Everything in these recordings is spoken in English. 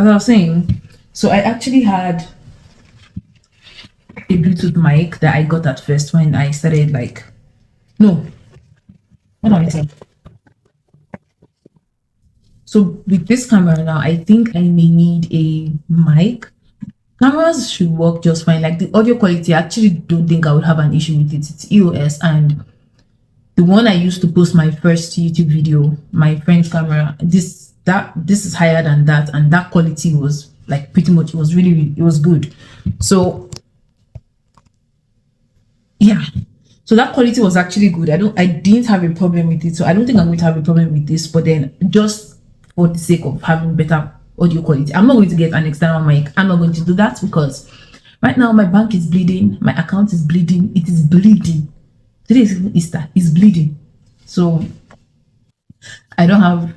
as I was saying, so I actually had a Bluetooth mic that I got at first when I started like, no, what am I saying? So with this camera now, I think I may need a mic. Cameras should work just fine. Like the audio quality, I actually don't think I would have an issue with it. It's EOS, and the one I used to post my first YouTube video, my friend's camera, this is higher than that, and that quality was like pretty much, it was really, it was good. So yeah, so that quality was actually good. I didn't have a problem with it, so I don't think I'm going to have a problem with this. But then just for the sake of having better audio quality, I'm not going to get an external mic. I'm not going to do that because right now my bank is bleeding, my account is bleeding, it is bleeding. Today is Easter, it's bleeding. So I don't have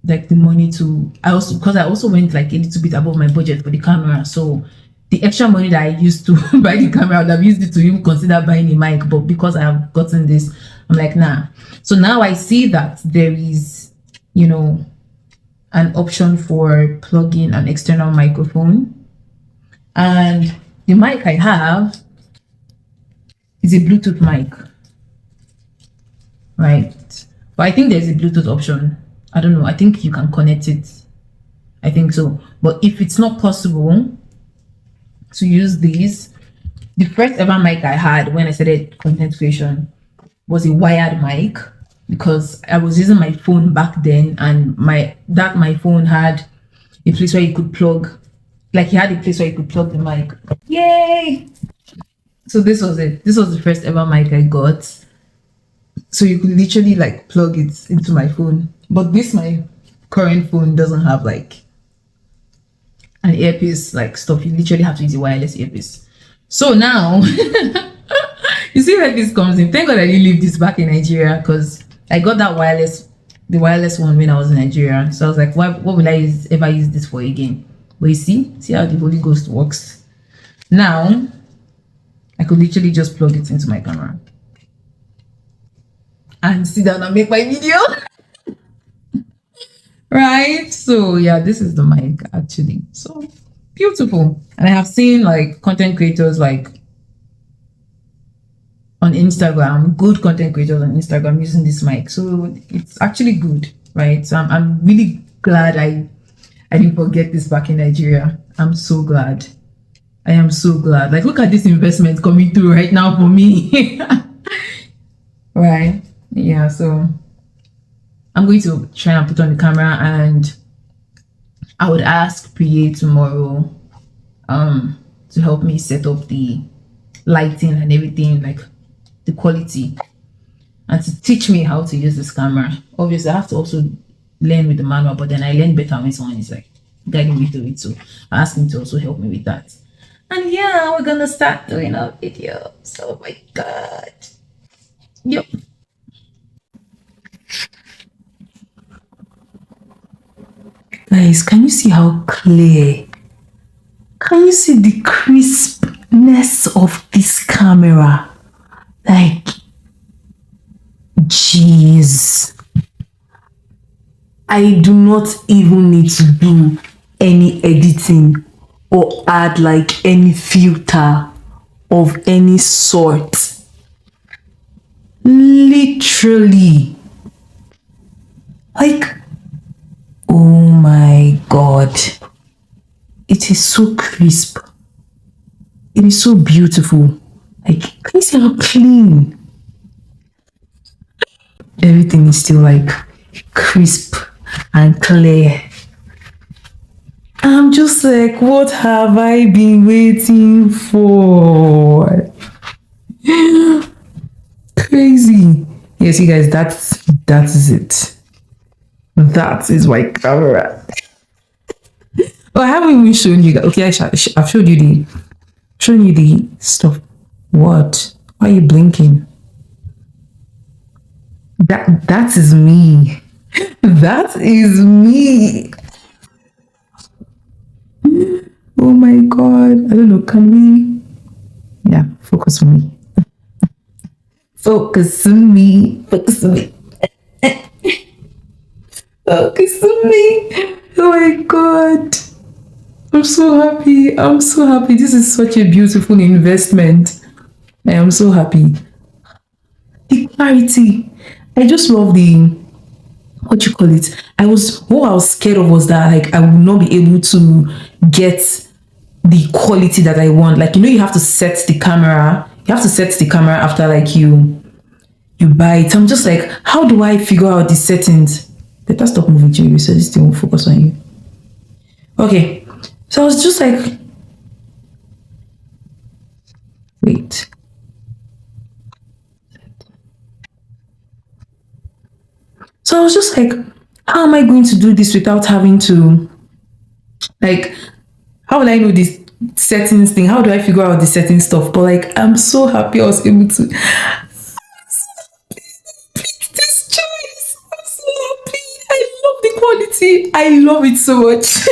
like the money to, because I also went like a little bit above my budget for the camera. So the extra money that I used to buy the camera, I would have used it to even consider buying a mic. But because I have gotten this, I'm like, nah. So now I see that there is, you know, an option for plugging an external microphone. And the mic I have is a Bluetooth mic, right? But I think there's a Bluetooth option. I don't know. I think you can connect it. I think so. But if it's not possible to use these, the first ever mic I had when I started content creation was a wired mic, because I was using my phone back then, and my phone had a place where you could plug, like you had a place where you could plug the mic. Yay! So this was it. This was the first ever mic I got. So you could literally like plug it into my phone. But this, my current phone doesn't have like an earpiece like stuff. You literally have to use a wireless earpiece. So now you see where this comes in. Thank God I didn't leave this back in Nigeria, because I got that the wireless one when I was in Nigeria. So I was like, what will I ever use this for again? But you see how the Holy Ghost works. Now I could literally just plug it into my camera and sit down and make my video. Right? So yeah, this is the mic actually. So beautiful. And I have seen like content creators like on Instagram, good content creators on Instagram using this mic. So it's actually good, right? So I'm really glad I didn't forget this back in Nigeria. I'm so glad. I am so glad. Like, look at this investment coming through right now for me. Right? Yeah, so I'm going to try and put on the camera, and I would ask Priye tomorrow to help me set up the lighting and everything, like the quality, and to teach me how to use this camera. Obviously I have to also learn with the manual, but then I learn better when someone is like guiding me through it. So I asked him to also help me with that. And yeah, we're gonna start doing our videos. Oh my god. Yep. Guys, can you see how clear? Can you see the crispness of this camera? Like, jeez. I do not even need to do any editing or add like any filter of any sort. Literally. Like, oh my god. It is so crisp. It is so beautiful. Like, can you see how clean? Everything is still like crisp and clear. I'm just like, what have I been waiting for? Crazy. Yes, you guys, that is it. That is my camera. Oh, I haven't even shown you guys. Okay, I've showed you the stuff. What? Why are you blinking? That is me. That is me. Oh my god. I don't know. Can we? Yeah, focus on me. Focus on me. Focus on me. Focus on me. Oh my god. so happy. I'm so happy. This is such a beautiful investment. I am so happy. The clarity. I just love the what you call it. What I was scared of was that like I would not be able to get the quality that I want. Like you have to set the camera. You have to set the camera after like you buy it. I'm just like, how do I figure out the settings? Better stop moving to you so this thing will focus on you. Okay. So I was just like, wait. So I was just like, how am I going to do this without having to, like, how will I know this settings thing? How do I figure out the setting stuff? But like, I'm so happy I was able to pick this choice. I'm so happy. I love the quality. I love it so much.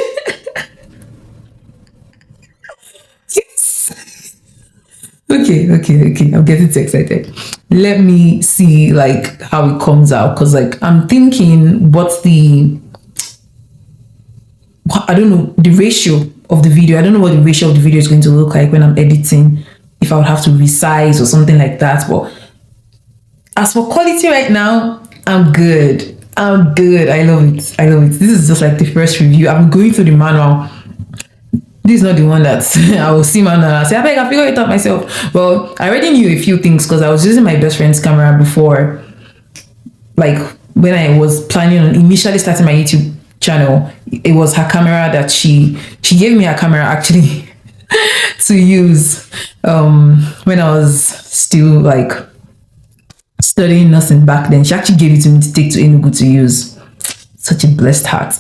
Yes. Okay. I'm getting too excited. Let me see like how it comes out because like I'm thinking I don't know the ratio of the video. I don't know what the ratio of the video is going to look like when I'm editing. If I would have to resize or something like that. But as for quality right now, I'm good. I love it. This is just like the first review. I'm going through the manual. This is not the one that I will see manual and say, I beg, I figure it out myself. Well, I already knew a few things because I was using my best friend's camera before. Like when I was planning on initially starting my YouTube channel, it was her camera that she gave me her camera actually to use when I was still like studying nursing back then. She actually gave it to me to take to Enugu to use. Such a blessed heart.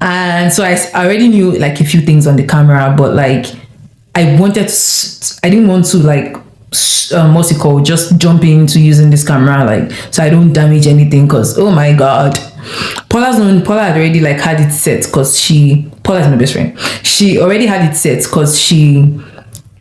And so I already knew like a few things on the camera, but like I didn't want to like what's it called, just jump into using this camera like so I don't damage anything because oh my god, Paula had already like had it set because Paula is my best friend. She already had it set because she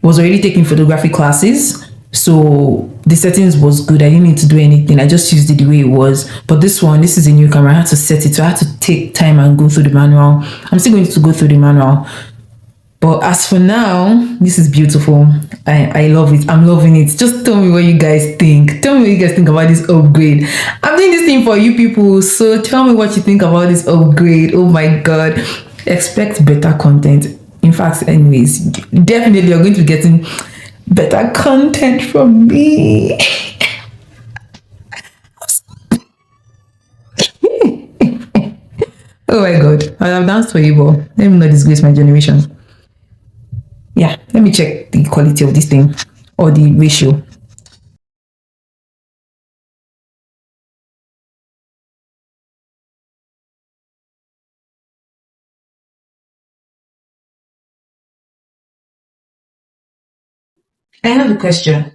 was already taking photography classes, so the settings was good. I didn't need to do anything. I just used it the way it was. But this is a new camera. I had to set it, so I had to take time and go through the manual. I'm still going to go through the manual. But as for now, this is beautiful. I love it. I'm loving it. Just tell me what you guys think. Tell me what you guys think about this upgrade. I'm doing this thing for you people, so tell me what you think about this upgrade. Oh my god. Expect better content. In fact, anyways, definitely you're going to be getting better content from me. Oh my god, I have danced for you, but let me not disgrace my generation. Yeah, let me check the quality of this thing or the ratio. I have a question.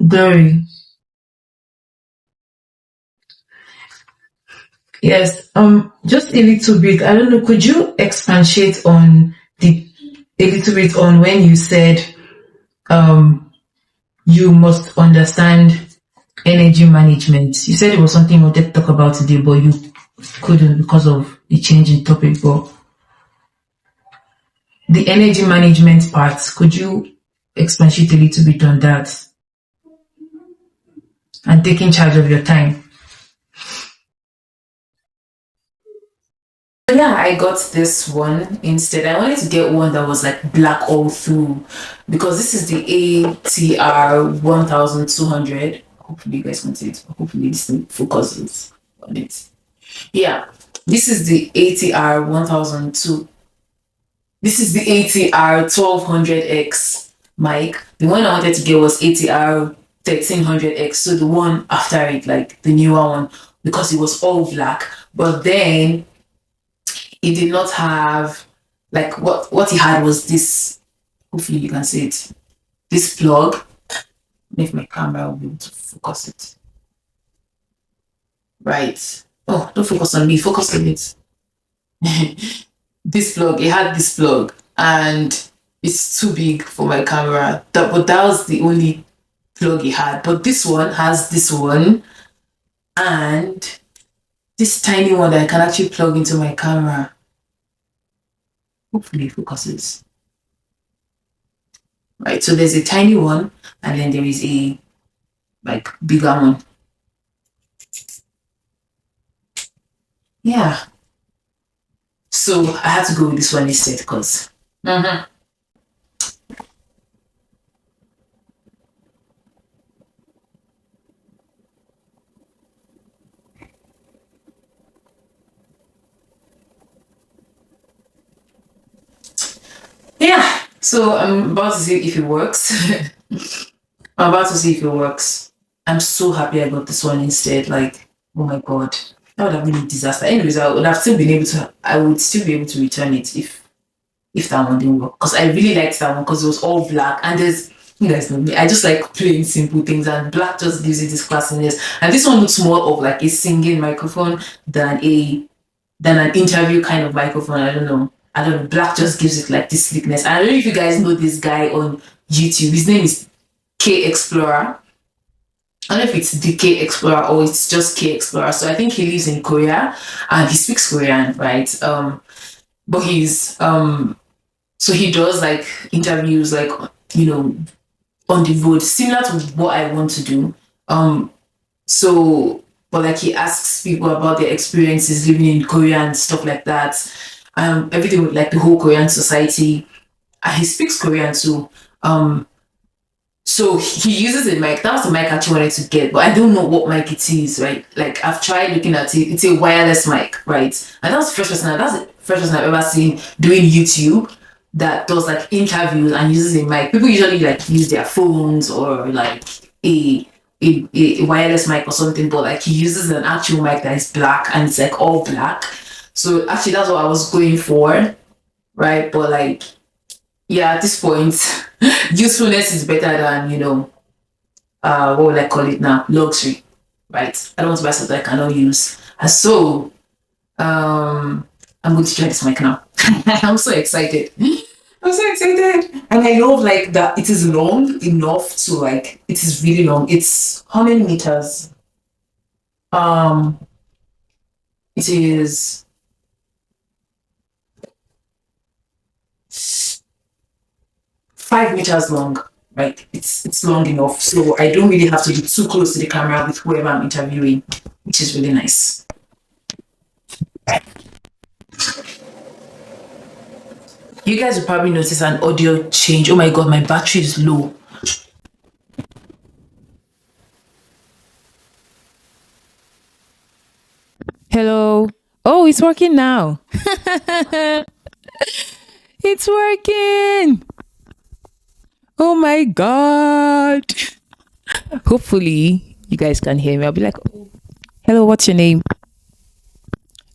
Glory. Yes, just a little bit. I don't know, could you expatiate on a little bit on when you said you must understand energy management? You said it was something you wanted to talk about today, but you couldn't because of the change in topic. But the energy management part, could you expatiate a little bit on that and taking charge of your time? Yeah, I got this one instead. I wanted to get one that was like black all through because this is the ATR 1200. Hopefully you guys can see it. Hopefully this thing focuses on it. Yeah, this is the ATR 1002. This is the ATR 1200X mic. The one I wanted to get was ATR 1300X. So the one after it, like the newer one, because it was all black. But then it did not have like what he had was this. Hopefully you can see it. This plug. If my camera will be able to focus it. Right. Oh, don't focus on me, focus on it. This plug, it had this plug and it's too big for my camera. But that was the only plug it had. But this one has this one and this tiny one that I can actually plug into my camera. Hopefully it focuses. Right, so there's a tiny one, and then there is a like bigger one. Yeah. So I had to go with this one instead because. Yeah. So I'm about to see if it works. I'm about to see if it works. I'm so happy I got this one instead. Like, oh my god, that would have been a disaster. Anyways, I would have still been able to. I would still be able to return it if that one didn't work. Because I really liked that one because it was all black and there's. You guys know me. I just like playing simple things, and black just gives it this classiness. And this one looks more of like a singing microphone than an interview kind of microphone. I don't know. I don't know. Black just gives it like this slickness. I don't know if you guys know this guy on YouTube. His name is K Explorer. I don't know if it's the K Explorer or it's just K Explorer. So I think he lives in Korea and he speaks Korean, right? But he's so he does like interviews like on the road, similar to what I want to do. So but like he asks people about their experiences living in Korea and stuff like that. Everything with like the whole Korean society. And he speaks Korean too. So he uses a mic. That was the mic I actually wanted to get, but I don't know what mic it is, right? Like I've tried looking at it. It's a wireless mic, right? And that's the first person I've ever seen doing YouTube that does like interviews and uses a mic. People usually like use their phones or like a a wireless mic or something, but like he uses an actual mic that is black and it's like all black. So actually that's what I was going for, right? But like yeah, at this point, usefulness is better than what would I call it now? Luxury, right? I don't want to buy something I cannot use. And so I'm going to try this mic now. I'm so excited. I'm so excited. And I love like that it is long enough to like it is really long. It's how many meters? It is 5 meters long. Right? It's long enough. So I don't really have to be too close to the camera with whoever I'm interviewing, which is really nice. You guys will probably notice an audio change. Oh my god, my battery is low. Hello. Oh, it's working now. It's working. Oh my god. Hopefully, you guys can hear me. I'll be like, oh, hello, what's your name?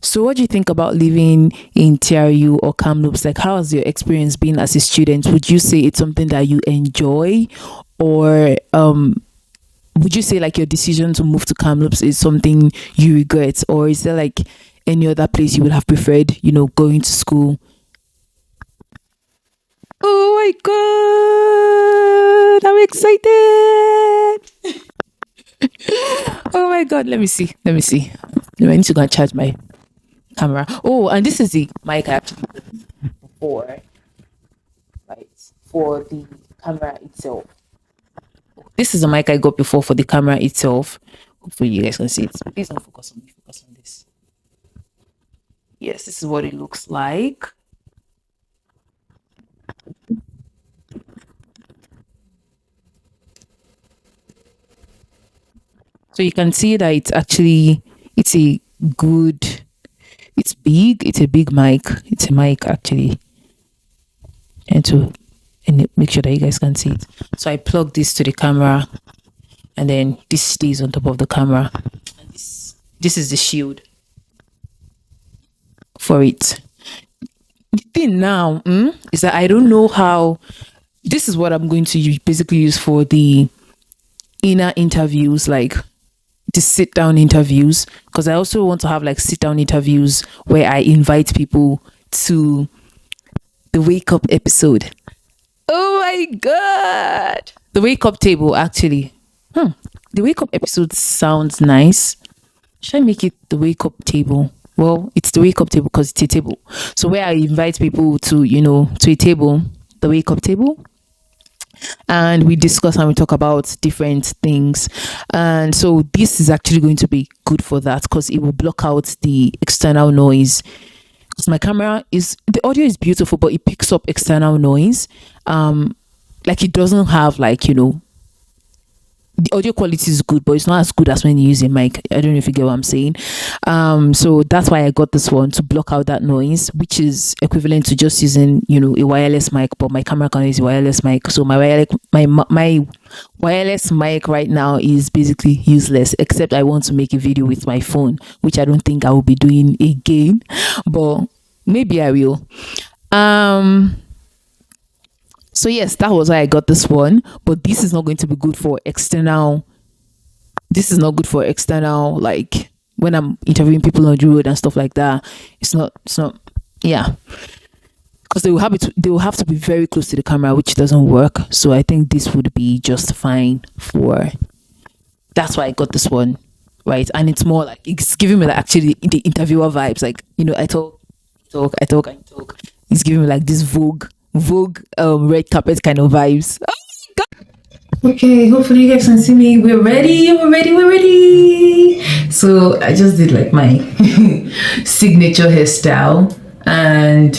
So, what do you think about living in TRU or Kamloops? Like, how has your experience been as a student? Would you say it's something that you enjoy, or would you say like your decision to move to Kamloops is something you regret, or is there like any other place you would have preferred, going to school? Oh my god, I'm excited. Oh my god, let me see. Let me see. I need to go and charge my camera. Oh, and this is the mic I actually put before, right? For the camera itself. This is the mic I got before for the camera itself. Hopefully you guys can see it. Please don't focus on me, focus on this. Yes, this is what it looks like. So you can see that it's a good, it's big, it's a big mic. It's a mic actually. And make sure that you guys can see it. So I plug this to the camera and then this stays on top of the camera. And this is the shield for it. The thing now is that I don't know how this is what I'm going to basically use for the inner interviews, like the sit down interviews, because I also want to have like sit down interviews where I invite people to the wake up episode. Oh my god, the wake up table actually. The wake up episode sounds nice, should I make it the wake up table? Well, it's the wake up table because it's a table. So where I invite people to, to a table, the wake up table, and we discuss and we talk about different things. And so this is actually going to be good for that because it will block out the external noise. Because my camera is the audio is beautiful, but it picks up external noise. Like it doesn't have like the audio quality is good, but it's not as good as when you use a mic. I don't know if you get what I'm saying. So that's why I got this one to block out that noise, which is equivalent to just using, a wireless mic, but my camera can use a wireless mic. So my wireless mic right now is basically useless, except I want to make a video with my phone, which I don't think I will be doing again, but maybe I will. So yes, that was why I got this one, but this is not going to be good for external. This is not good for external, like when I'm interviewing people on the road and stuff like that. It's not. Yeah, because they will have to be very close to the camera, which doesn't work. So I think this would be just fine for. That's why I got this one, right? And it's more like it's giving me like actually the interviewer vibes. Like I talk. It's giving me like this Vogue red carpet kind of vibes. Okay, hopefully you guys can see me. We're ready. So I just did like my signature hairstyle, and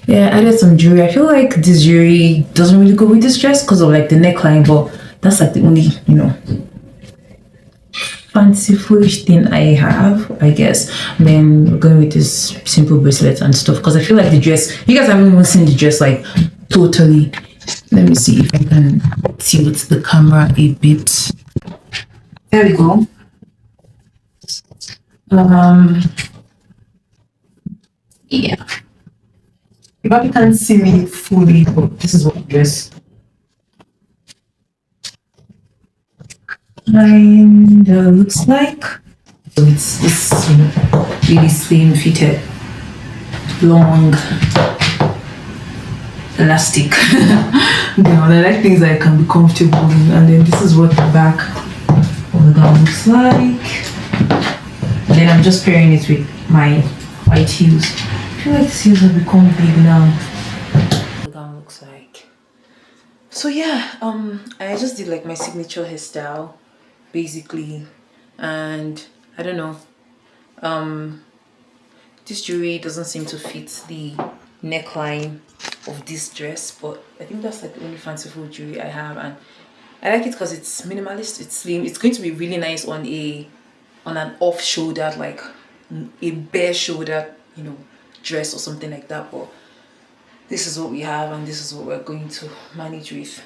yeah, I added some jewelry. I feel like this jewelry doesn't really go with this dress because of like the neckline, but that's like the only fancy foolish thing I have, I guess. And then we're going with this simple bracelet and stuff because I feel like the dress, you guys haven't even seen the dress like totally. Let me see if I can tilt the camera a bit. There we go. Yeah, you probably can't see me fully, but this is what the dress kind of looks like. So it's really slim fitted, long, elastic. I like things that can be comfortable in. And then this is what the back of the gown looks like. And then I'm just pairing it with my white heels. I feel like these heels have become big now. The gown looks like. So yeah, I just did like my signature hairstyle, basically, and I don't know. This jewelry doesn't seem to fit the neckline of this dress, but I think that's like the only fanciful jewelry I have, and I like it because it's minimalist, it's slim. It's going to be really nice on an off shoulder, like a bare shoulder, dress or something like that. But this is what we have, and this is what we're going to manage with.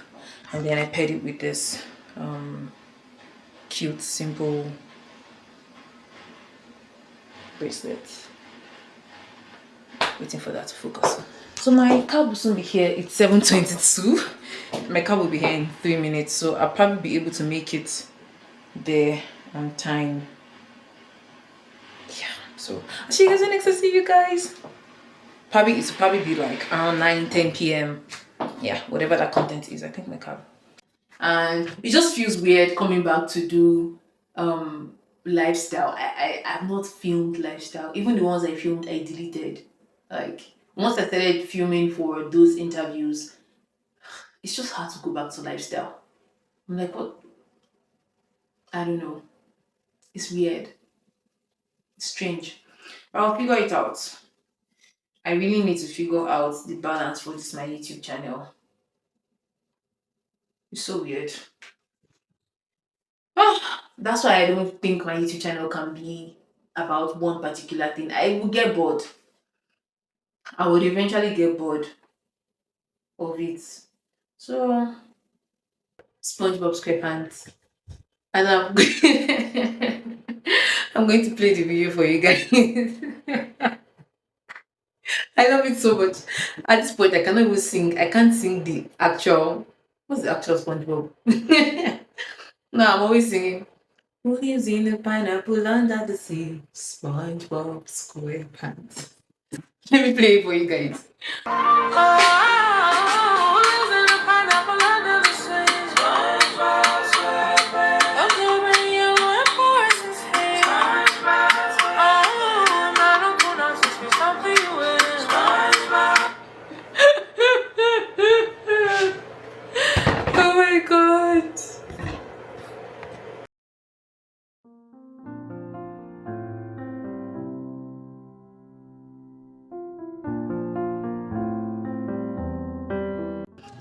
And then I paired it with this cute, simple bracelet. Waiting for that to focus. So my cab will soon be here. It's 7:22. My cab will be here in 3 minutes, so I'll probably be able to make it there on time. Yeah, so I'll see you guys when next. I see you guys. It'll probably be like around 9-10 p.m. Yeah, whatever that content is. I think my cab. And it just feels weird coming back to do lifestyle. I've not filmed lifestyle. Even the ones I filmed, I deleted. Like once I started filming for those interviews, it's just hard to go back to lifestyle. I'm like, what? I don't know. It's weird. It's strange. But I'll figure it out. I really need to figure out the balance for this my YouTube channel. It's so weird. That's why I don't think my YouTube channel can be about one particular thing. I will get bored. I would eventually get bored of it. So, SpongeBob SquarePants. And I'm going to play the video for you guys. I love it so much. At this point, I cannot even sing. I can't sing the actual. What's the actual SpongeBob? No, I'm always singing. Who lives in a pineapple under the sea? SpongeBob SquarePants. Let me play it for you guys.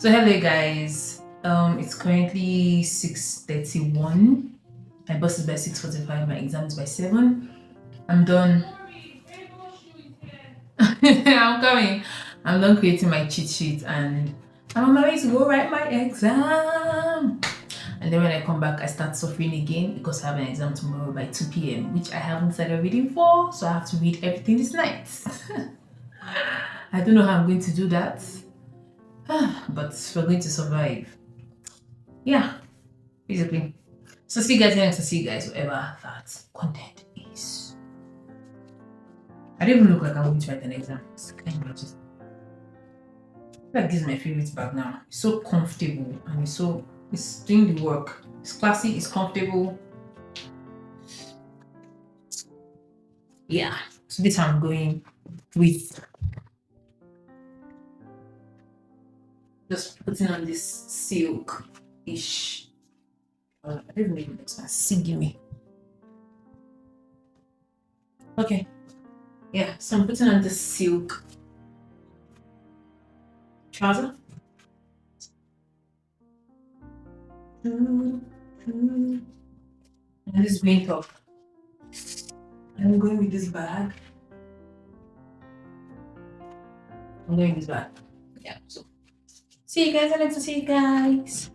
So hello guys. It's currently 6:31. My bus is by 6:45. My exam is by 7. I'm done. I'm coming. I'm done creating my cheat sheet and I'm on my way to go write my exam. And then when I come back, I start suffering again because I have an exam tomorrow by 2 p.m., which I haven't started reading for. So I have to read everything this night. I don't know how I'm going to do that. But we're going to survive. Yeah, basically. So see you guys next. To see you guys whatever that content is. I don't even look like I'm going to write an exam. Can you imagine? Like this is my favorite bag now. It's so comfortable and it's doing the work. It's classy, it's comfortable. Yeah, so this I'm going with. Just putting on this silk-ish. I don't even know if it's singing me. Okay. Yeah, so I'm putting on this silk trouser. And this green top. I'm going with this bag. I'm going with this bag. Yeah, so see you guys. I like to see you guys.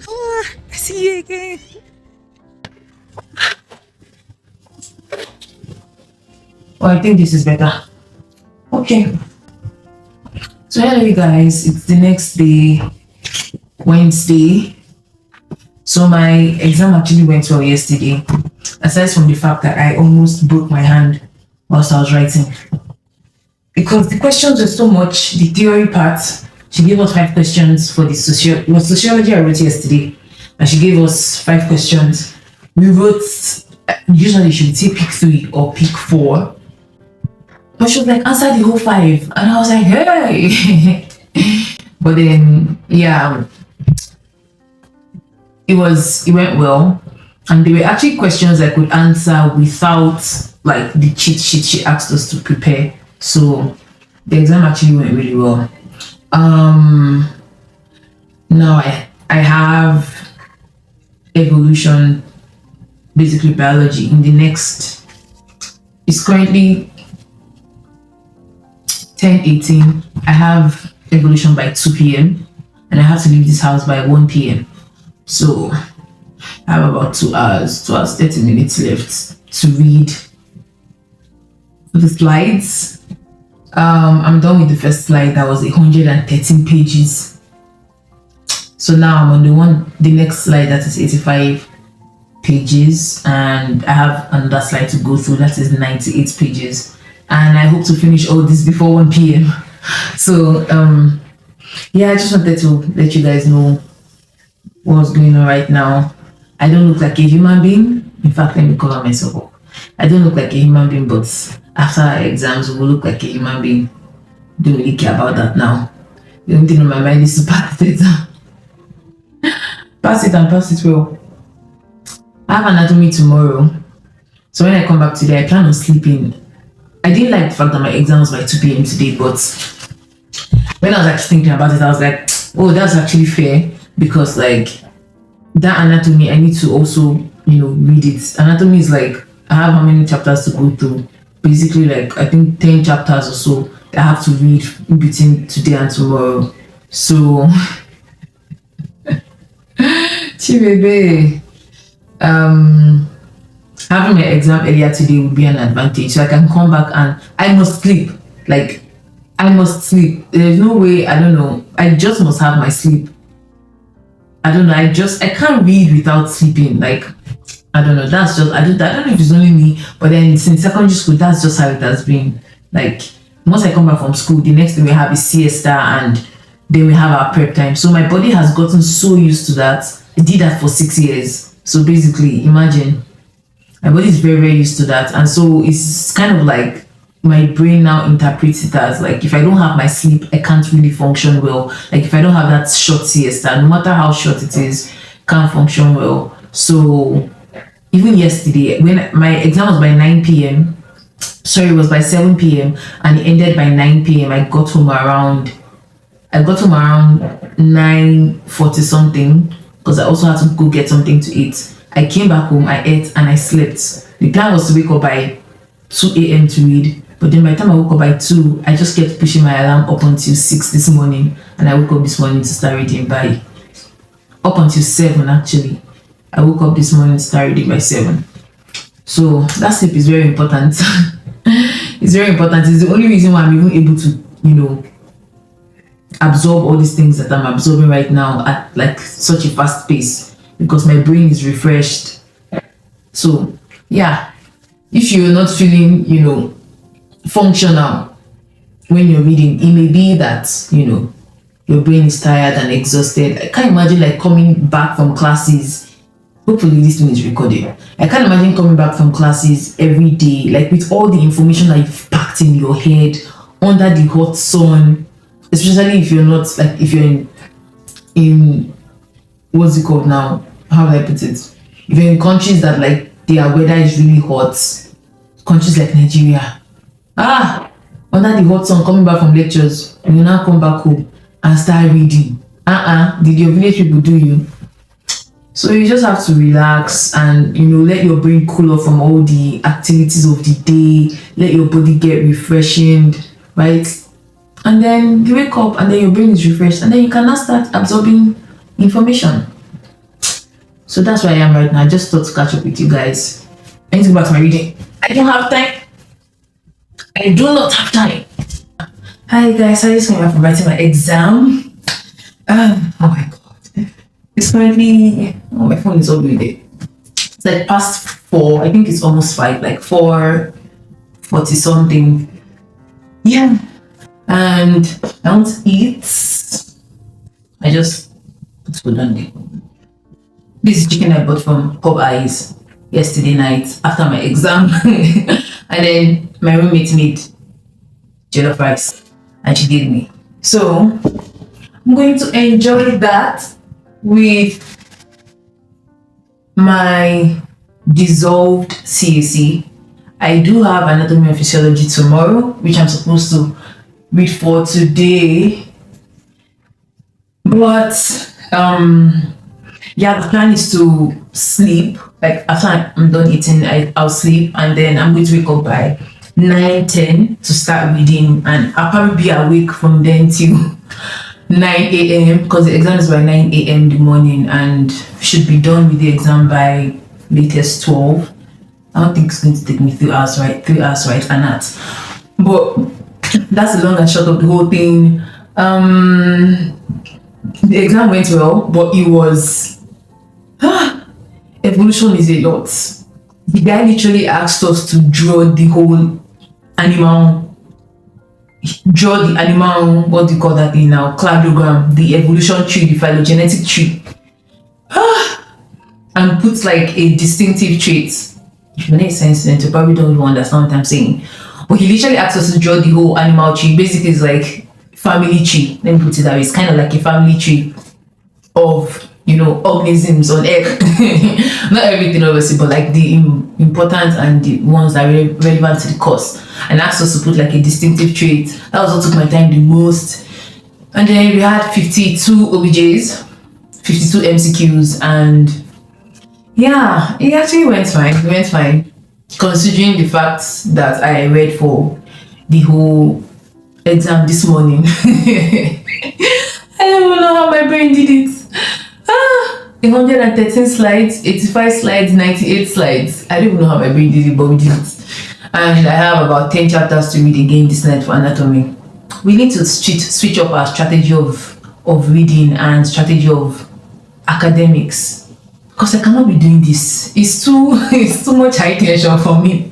I see you again. Oh, I think this is better. Okay. So hello you guys. It's the next day, Wednesday. So my exam actually went well yesterday. Aside from the fact that I almost broke my hand whilst I was writing. Because the questions were so much, the theory part, she gave us 5 questions for the sociology I wrote yesterday. And she gave us 5 questions. We wrote, usually she would say pick 3 or pick 4. But she was like, answer the whole 5. And I was like, hey. But then, yeah, it went well. And there were actually questions I could answer without like the cheat sheet she asked us to prepare. So the exam actually went really well. Now I have evolution, basically biology in the next, it's currently 10:18. I have evolution by 2 p.m. and I have to leave this house by 1 p.m. So I have about 2 hours, 30 minutes left to read the slides. I'm done with the first slide that was 113 pages. So now I'm on the next slide that is 85 pages, and I have another slide to go through that is 98 pages. And I hope to finish all this before 1 p.m. So yeah, I just wanted to let you guys know what's going on right now. I don't look like a human being. In fact, let me cover myself up. I don't look like a human being, but after our exams, we will look like a human being. Don't really care about that now. The only thing on my mind is to pass it. Pass it and pass it well. I have anatomy tomorrow. So when I come back today, I plan on sleeping. I didn't like the fact that my exam was by 2 p.m. today, but when I was actually thinking about it, I was like, oh, that's actually fair, because like that anatomy, I need to also, read it. Anatomy is like, I have how many chapters to go through? Basically, like, I think 10 chapters or so that I have to read in between today and tomorrow. So, Chibebe, having my exam earlier today would be an advantage. So I can come back and I must sleep. Like, I must sleep. There's no way, I don't know. I just must have my sleep. I don't know. I can't read without sleeping. Like, I don't know. I don't know if it's only me, but then since secondary school, that's just how it has been. Like, once I come back from school, the next thing we have is siesta and then we have our prep time. So my body has gotten so used to that. I did that for 6 years. So basically, imagine, my body is very, very used to that. And so it's kind of like my brain now interprets it as like, if I don't have my sleep, I can't really function well. Like if I don't have that short siesta, no matter how short it is, can't function well. So even yesterday, when my exam was by 9 p.m., Sorry, it was by 7 p.m. and it ended by 9 p.m. I got home around 9:40 something because I also had to go get something to eat. I came back home, I ate, and I slept. The plan was to wake up by 2 a.m. to read, but then by the time I woke up by 2, I just kept pushing my alarm up until 6 this morning, and I woke up this morning to start reading by up until 7 actually. I woke up this morning to start reading by 7. So that sleep is very important. It's very important. It's the only reason why I'm even able to, absorb all these things that I'm absorbing right now at like such a fast pace, because my brain is refreshed. So yeah, if you're not feeling, functional when you're reading, it may be that, your brain is tired and exhausted. I can't imagine like coming back from classes. Hopefully this thing is recorded. I can't imagine coming back from classes every day, like with all the information that you've packed in your head under the hot sun, especially if you're not like, if you're in what's it called now? How do I put it? If you're in countries that like their weather is really hot, countries like Nigeria, under the hot sun, coming back from lectures, you now come back home and start reading. Did your village people do you? So you just have to relax and let your brain cool off from all the activities of the day. Let your body get refreshing, right? And then you wake up and then your brain is refreshed, and then you can now start absorbing information. So that's where I am right now. I just thought to catch up with you guys. I need to go back to my reading. I don't have time. I do not have time. Hi guys, I just came back from writing my exam. Oh my god. It's currently, my phone is all the way there. It's like past 4, I think it's almost 5, like 4:40 something. Yeah. And I want to eat. I just put food on there. This is chicken I bought from Pop Eyes yesterday night after my exam. And then my roommate made jollof rice and she gave me. So I'm going to enjoy that with my dissolved CAC. I do have anatomy and physiology tomorrow, which I'm supposed to read for today. But yeah, the plan is to sleep. Like after I'm done eating, I'll sleep, and then I'm going to wake up by 9:10 to start reading, and I'll probably be awake from then till 9 a.m. because the exam is by 9 a.m. in the morning, and should be done with the exam by latest 12. I don't think it's going to take me 3 hours, right? 3 hours, right? And that. But that's the long and short of the whole thing. The exam went well, but it was evolution is a lot. The guy literally asked us to draw the whole animal, what do you call that thing now? Cladogram, the evolution tree, the phylogenetic tree. And put like a distinctive trait. If you're not a science student, you probably don't even understand what I'm saying. But he literally asked us to draw the whole animal tree. Basically, it's like family tree. Let me put it that way. It's kind of like a family tree of organisms on earth. Not everything obviously, but like the important and the ones that are relevant to the course. And asked us to put like a distinctive trait. That was what took my time the most. And then we had 52 OBJs, 52 MCQs, and yeah, it actually went fine. It went fine, considering the fact that I read for the whole exam this morning. I don't even know how my brain did it. 113 slides, 85 slides, 98 slides. I don't even know how my brain did it, but we did it. And I have about 10 chapters to read again this night for anatomy. We need to switch up our strategy of reading and strategy of academics, because I cannot be doing this. It's too much high tension for me.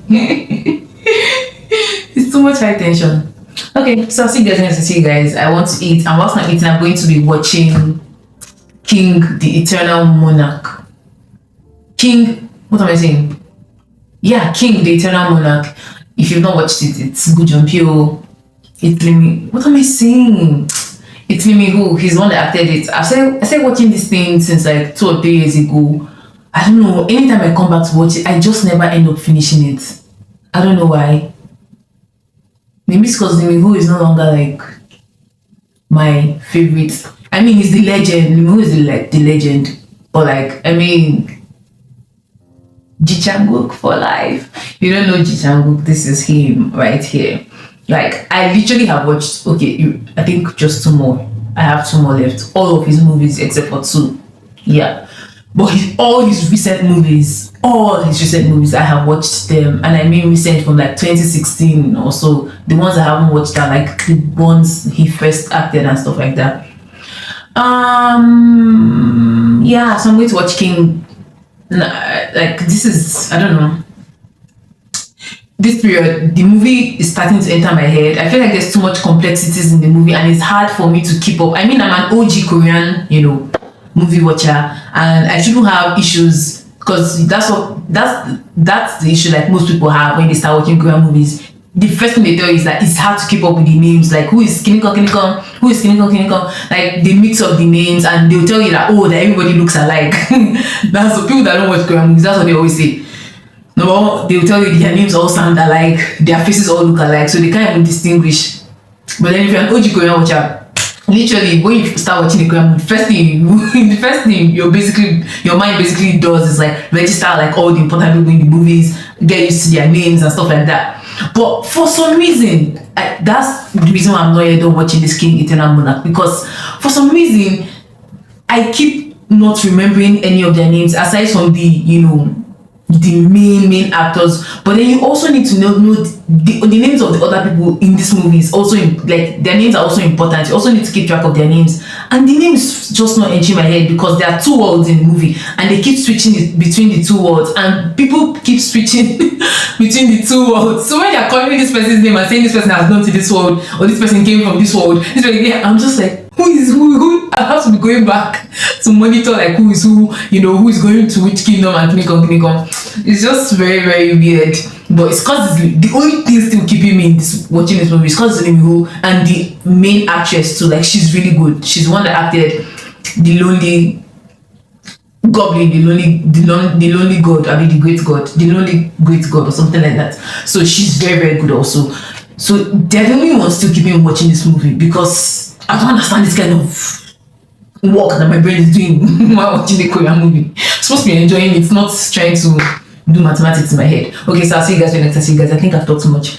It's too much high tension. Okay, so I'll see you guys next. See you guys. I want to eat, and whilst I'm eating, I'm going to be watching King, the Eternal Monarch. King, what am I saying? Yeah, King, the Eternal Monarch. If you've not watched it, it's good on Pio. What am I saying? It's Mimi who, he's the one that acted it. I started watching this thing since like 2 or 3 years ago. I don't know, anytime I come back to watch it, I just never end up finishing it. I don't know why. maybe it's because Lee Min Ho is no longer like my favorite. I mean, he's the legend. Lee Min Ho is the legend. But like, I mean, Ji Chang-wook for life. You don't know Ji Chang-wook, this is him right here. Like, I literally have watched, okay, I think just 2 more. I have 2 more left. All of his movies except for 2. Yeah. But all his recent movies, I have watched them. And I mean recent from like 2016 or so. The ones I haven't watched are like the ones he first acted and stuff like that. Yeah, so I'm going to watch King. Like, this is, I don't know. This period, the movie is starting to enter my head. I feel like there's too much complexities in the movie and it's hard for me to keep up. I mean, I'm an OG Korean, movie watcher, and I shouldn't have issues because that's the issue like most people have when they start watching Korean movies. The first thing they tell you is that it's hard to keep up with the names, like who is Kinikon, who is Kinikon. Like they mix up the names and they'll tell you that that everybody looks alike. That's the people that don't watch Korean movies, that's what they always say. No, they'll tell you their names all sound alike, their faces all look alike, so they can't even distinguish. But then if you're an OG Korean watcher, literally when you start watching the Korean movie, the first thing your mind basically does is like register like all the important people in the movies, get used to their names and stuff like that. But for some reason, that's the reason why I'm not yet done watching this King Eternal Monarch, because for some reason I keep not remembering any of their names aside from the main actors. But then you also need to know the names of the other people in this movie is also like their names are also important. You also need to keep track of their names, and the name is just not entering my head because there are 2 worlds in the movie and they keep switching between the 2 worlds, and people keep switching between the 2 worlds. So when you're calling this person's name and saying this person has gone to this world or this person came from this world, I'm just like, who is who? I have to be going back to monitor like who is who, who is going to which kingdom and kingdom. It's just very, very weird. But it's because the only thing still keeping me watching this movie is because Lee Min Ho and the main actress too. Like, she's really good. She's the one that acted the lonely goblin, the lonely god, I mean the lonely great god or something like that. So she's very, very good also. So they're the only ones still keeping me watching this movie because I don't understand this kind of work that my brain is doing while watching the Korean movie. I'm supposed to be enjoying it, not trying to do mathematics in my head. Okay, so I'll see you guys when next. I think I've talked too much.